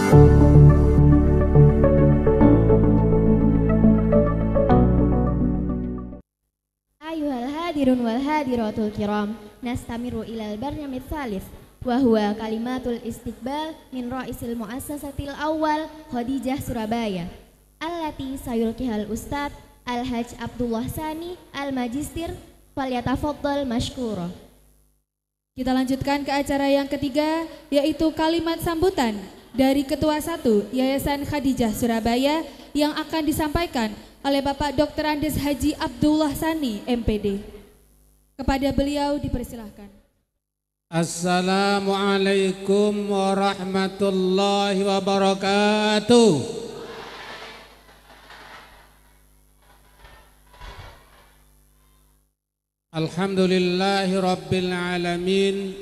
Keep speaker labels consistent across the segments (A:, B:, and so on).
A: Ayuhal hadirun wal hadiratul kiram, nastamiru ilal barnamij tsalits wa huwa kalimatul istiqbal min ra'isil muassasatil awal Khadijah Surabaya allati sayulqihal Ustadz Al-Hajj Abdullah Sani Al-Majistir falyatafaddal mashkura.
B: Kita lanjutkan ke acara yang ketiga, yaitu kalimat sambutan dari Ketua 1 Yayasan Khadijah Surabaya yang akan disampaikan oleh Bapak Dr. Andes Haji Abdullah Sani MPD. Kepada beliau dipersilahkan.
C: Assalamualaikum warahmatullahi wabarakatuh. Alhamdulillahi rabbil alamin,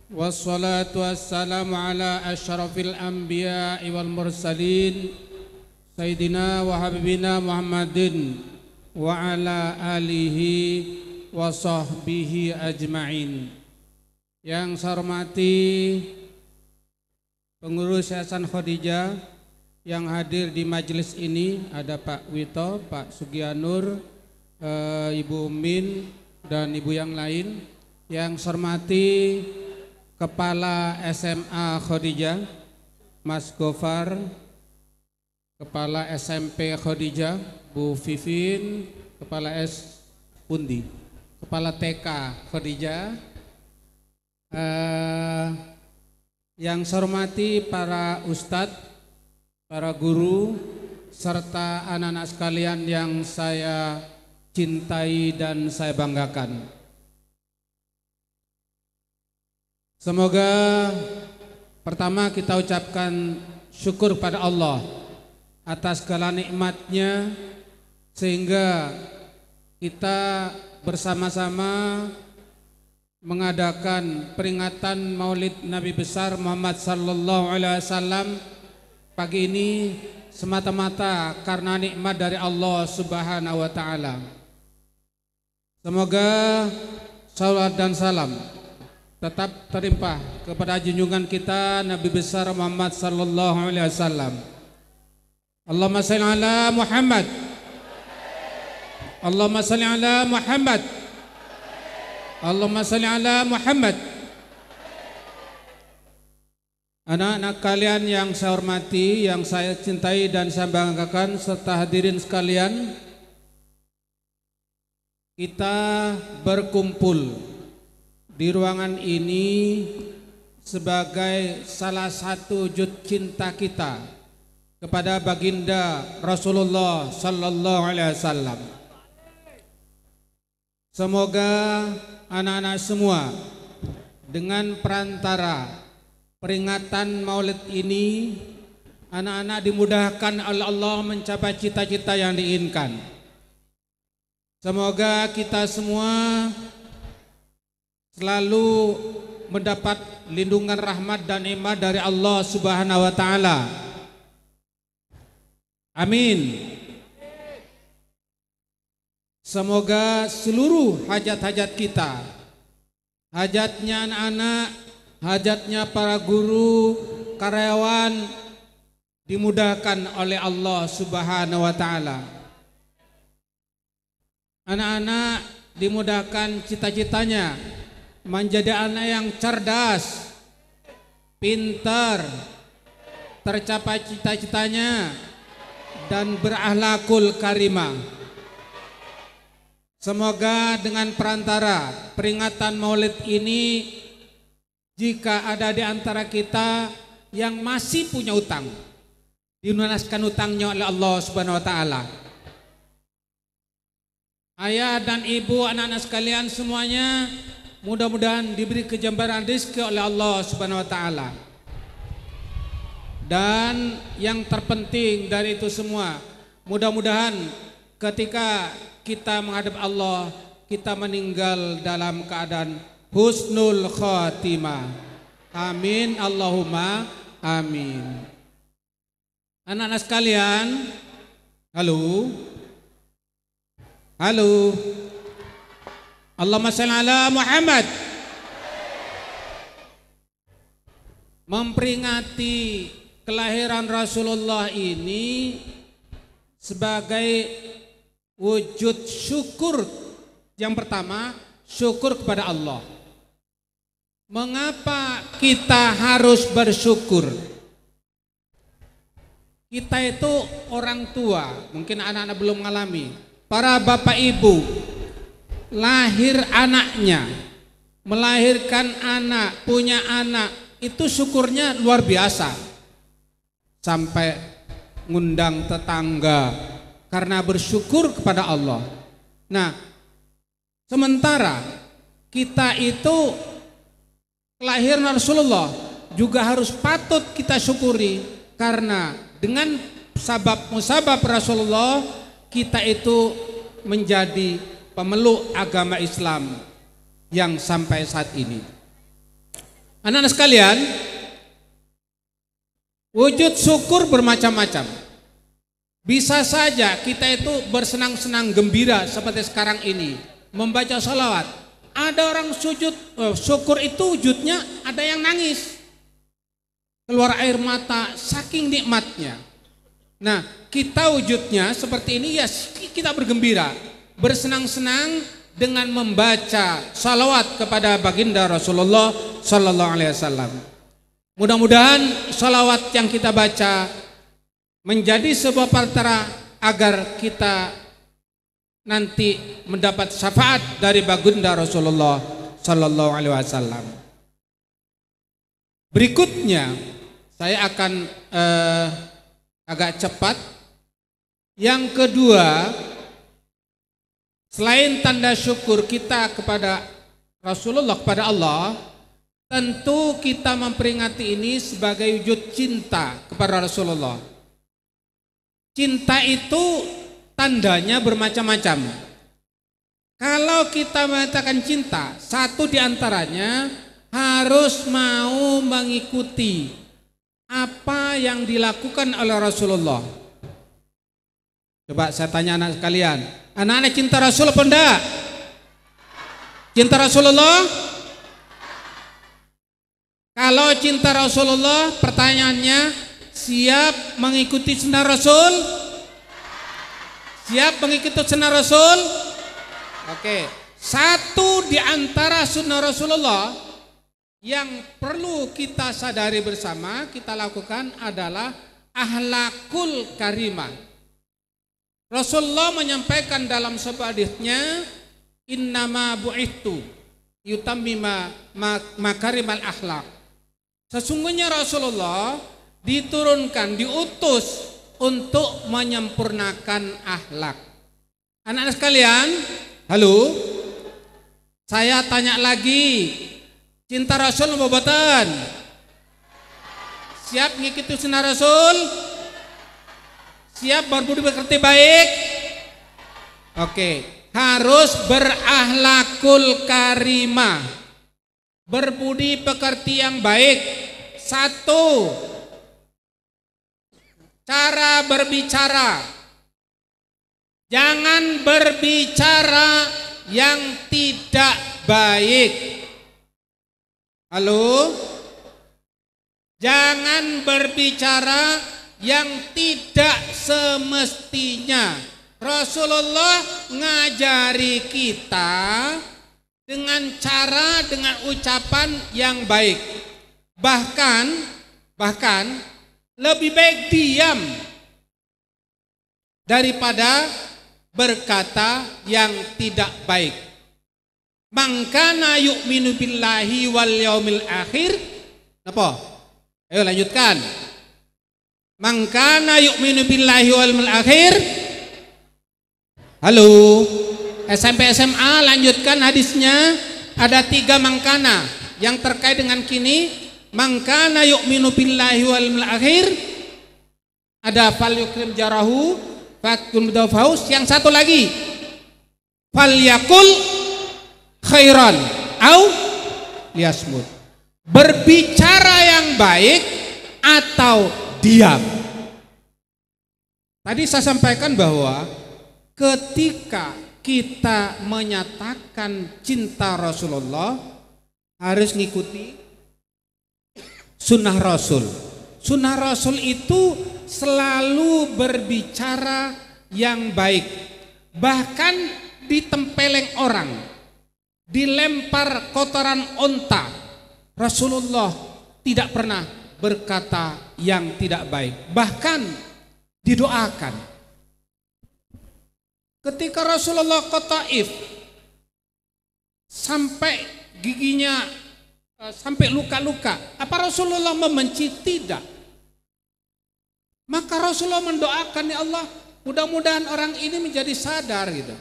C: wassalatu wassalamu ala asyrafil anbiya'i wal mursalin Sayyidina wa habibina Muhammadin wa ala alihi wa sahbihi ajma'in. Yang saya hormati pengurus Yayasan Khadijah yang hadir di majelis ini, ada Pak Wito, Pak Sugianur, Ibu Umin dan Ibu yang lain. Yang saya hormati Kepala SMA Khadijah Mas Gofar, Kepala SMP Khadijah Bu Vivin, Kepala S Pundi, Kepala TK Khadijah, yang saya hormati para ustadz, para guru, serta anak-anak sekalian yang saya cintai dan saya banggakan. Semoga pertama kita ucapkan syukur pada Allah atas segala nikmatnya, sehingga kita bersama-sama mengadakan peringatan Maulid Nabi besar Muhammad sallallahu alaihi wasallam pagi ini semata-mata karena nikmat dari Allah Subhanahu wa taala. Semoga salawat dan salam tetap terlimpah kepada junjungan kita Nabi besar Muhammad sallallahu alaihi wasallam. Allahumma shalli ala Muhammad. Allahumma shalli ala Muhammad. Allahumma shalli ala Muhammad. Anak-anak kalian yang saya hormati, yang saya cintai dan saya banggakan, serta hadirin sekalian, kita berkumpul di ruangan ini sebagai salah satu wujud cinta kita kepada baginda Rasulullah sallallahu alaihi wasallam. Semoga anak-anak semua dengan perantara peringatan Maulid ini, anak-anak dimudahkan oleh Allah mencapai cita-cita yang diinginkan. Semoga kita semua selalu mendapat lindungan rahmat dan nikmat dari Allah Subhanahu wa taala. Amin. Semoga seluruh hajat-hajat kita, hajatnya anak-anak, hajatnya para guru, karyawan, dimudahkan oleh Allah Subhanahu wa taala. Anak-anak dimudahkan cita-citanya menjadi anak yang cerdas, pintar, tercapai cita-citanya, dan berakhlakul karimah. Semoga dengan perantara peringatan Maulid ini, jika ada di antara kita yang masih punya utang, dilunaskan utangnya oleh Allah Subhanahu wa taala. Ayah dan ibu, anak-anak sekalian semuanya, mudah-mudahan diberi kejembaran rezeki oleh Allah Subhanahu wa taala. Dan yang terpenting dari itu semua, mudah-mudahan ketika kita menghadap Allah, kita meninggal dalam keadaan husnul khatimah. Amin Allahumma amin. Anak-anak sekalian, halo. Halo. Allahumma shalli ala Muhammad. Memperingati kelahiran Rasulullah ini sebagai wujud syukur. Yang pertama, syukur kepada Allah. Mengapa kita harus bersyukur? Kita itu orang tua, mungkin anak-anak belum mengalami. Para bapak ibu, lahir anaknya, melahirkan anak, punya anak, itu syukurnya luar biasa. Sampai ngundang tetangga karena bersyukur kepada Allah. Nah, sementara kita itu kelahiran Rasulullah juga harus patut kita syukuri, karena dengan musabab Rasulullah kita itu menjadi pemeluk agama Islam yang sampai saat ini. Anak-anak sekalian, wujud syukur bermacam-macam. Bisa saja kita itu bersenang-senang gembira seperti sekarang ini, membaca sholawat. Ada orang syukur itu wujudnya ada yang nangis, keluar air mata saking nikmatnya. Nah, kita wujudnya seperti ini, ya kita bergembira, bersenang-senang dengan membaca salawat kepada baginda Rasulullah Sallallahu Alaihi Wasallam. Mudah-mudahan salawat yang kita baca menjadi sebuah perantara agar kita nanti mendapat syafaat dari baginda Rasulullah Sallallahu Alaihi Wasallam. Berikutnya saya akan agak cepat. Yang kedua, selain tanda syukur kita kepada Rasulullah, kepada Allah, tentu kita memperingati ini sebagai wujud cinta kepada Rasulullah. Cinta itu tandanya bermacam-macam. Kalau kita mengatakan cinta, satu diantaranya harus mau mengikuti apa yang dilakukan oleh Rasulullah. Coba saya tanya anak sekalian, anak-anak cinta Rasul apa enggak? Cinta Rasulullah? Kalau cinta Rasulullah, pertanyaannya, siap mengikuti sunnah Rasul? Siap mengikuti sunnah Rasul? Oke, satu di antara sunnah Rasulullah yang perlu kita sadari bersama, kita lakukan adalah ahlakul karimah. Rasulullah menyampaikan dalam sebuah hadisnya, innama bu'ithu yutammima makarimal akhlak. Sesungguhnya Rasulullah diturunkan, diutus untuk menyempurnakan akhlak. Anak-anak sekalian, halo, saya tanya lagi, cinta Rasul apa boten? Siap ngikuti sunnah Rasul? Siap berbudi pekerti baik? Oke, harus berakhlakul karimah, berbudi pekerti yang baik. Satu, cara berbicara. Jangan berbicara yang tidak baik. Halo? Jangan berbicara yang tidak semestinya. Rasulullah ngajari kita dengan cara, dengan ucapan yang baik. Bahkan lebih baik diam daripada berkata yang tidak baik. Man kana yu'minu billahi wal yaumil akhir. Apa? Ayo lanjutkan. Man kana yu'minu billahi wal yaumil akhir. Halo, SMP SMA lanjutkan hadisnya. Ada 3 mangkana yang terkait dengan kini. Man kana yu'minu billahi wal yaumil akhir. Ada fal yukrim jarahu fakun mudafaus. Yang satu lagi, fal yakul khairan au liasmut. Berbicara yang baik atau diam. Tadi saya sampaikan bahwa ketika kita menyatakan cinta Rasulullah harus ngikuti sunnah Rasul. Sunnah Rasul itu selalu berbicara yang baik. Bahkan ditempeleng orang, dilempar kotoran onta, Rasulullah tidak pernah berkata yang tidak baik. Bahkan didoakan. Ketika Rasulullah ke Taif, sampai giginya sampai luka-luka, apa Rasulullah membenci? Tidak. Maka Rasulullah mendoakan, ya Allah, mudah-mudahan orang ini menjadi sadar gitu.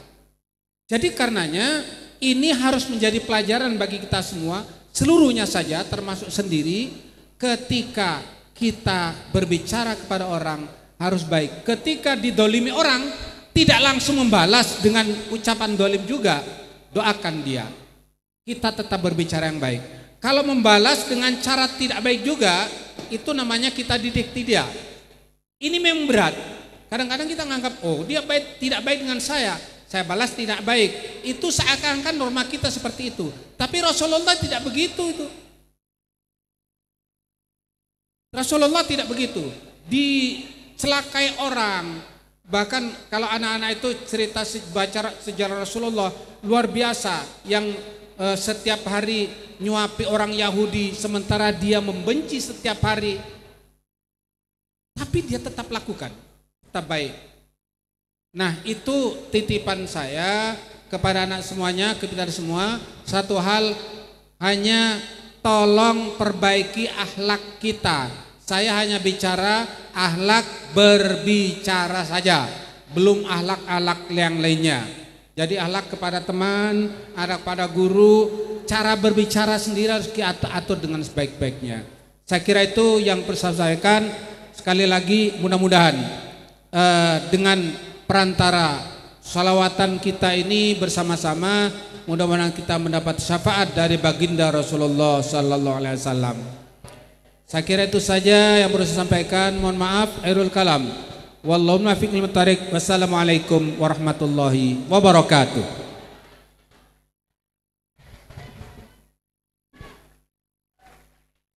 C: Jadi karenanya ini harus menjadi pelajaran bagi kita semua, seluruhnya saja termasuk sendiri, ketika kita berbicara kepada orang harus baik. Ketika didolimi orang, tidak langsung membalas dengan ucapan dolim juga, doakan dia. Kita tetap berbicara yang baik. Kalau membalas dengan cara tidak baik juga, itu namanya kita didik dia. Ini memang berat. Kadang-kadang kita menganggap, oh dia baik, tidak baik dengan saya balas tidak baik. Itu seakan-akan norma kita seperti itu. Tapi Rasulullah tidak begitu itu. Rasulullah tidak begitu. Dicelakai orang. Bahkan kalau anak-anak itu cerita baca sejarah Rasulullah luar biasa, yang setiap hari nyuapi orang Yahudi sementara dia membenci setiap hari. Tapi dia tetap lakukan, tetap baik. Nah, itu titipan saya kepada anak semuanya, kepada semua. Satu hal, hanya tolong perbaiki akhlak kita. Saya hanya bicara akhlak berbicara saja, belum akhlak-akhlak yang lainnya. Jadi akhlak kepada teman, akhlak kepada guru, cara berbicara sendiri harus diatur dengan sebaik-baiknya. Saya kira itu yang perlu saya sampaikan. Sekali lagi mudah-mudahan dengan perantara salawatan kita ini bersama-sama, mudah-mudahan kita mendapat syafaat dari baginda Rasulullah sallallahu alaihi wasallam. Saya kira itu saja yang perlu saya sampaikan. Mohon maaf, akhirul kalam. Wallahu muwaffiq lil muttariq. Wassalamualaikum warahmatullahi wabarakatuh.